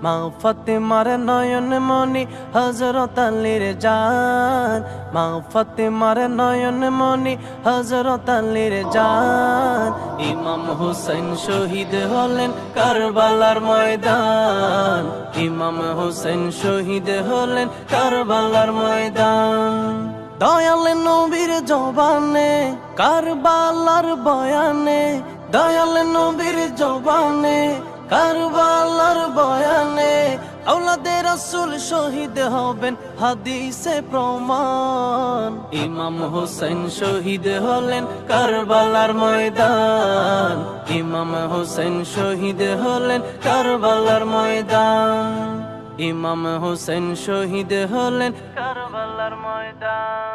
মা ফাতেমার নয়ন মনি হযরত আলীর জান, মা ফাতেমার নয়ন মনি হযরত আলীর জান। ইমাম হুসাইন শহীদ হলেন কারবালার ময়দান, ইমাম হুসাইন শহীদ হলেন কারবালার ময়দান। দয়াল নবীর জবানে কারবালার বয়ানে, দয়াল নবীর জবানে কারবালার বয়ানে, আওলাদে রাসূল শহীদ হবেন হাদিসে প্রমাণ। ইমাম হুসাইন শহীদ হলেন কারবালার ময়দান, ইমাম হুসাইন শহীদ হলেন কারবালার ময়দান, ইমাম হুসাইন শহীদ হলেন কারবালার ময়দান।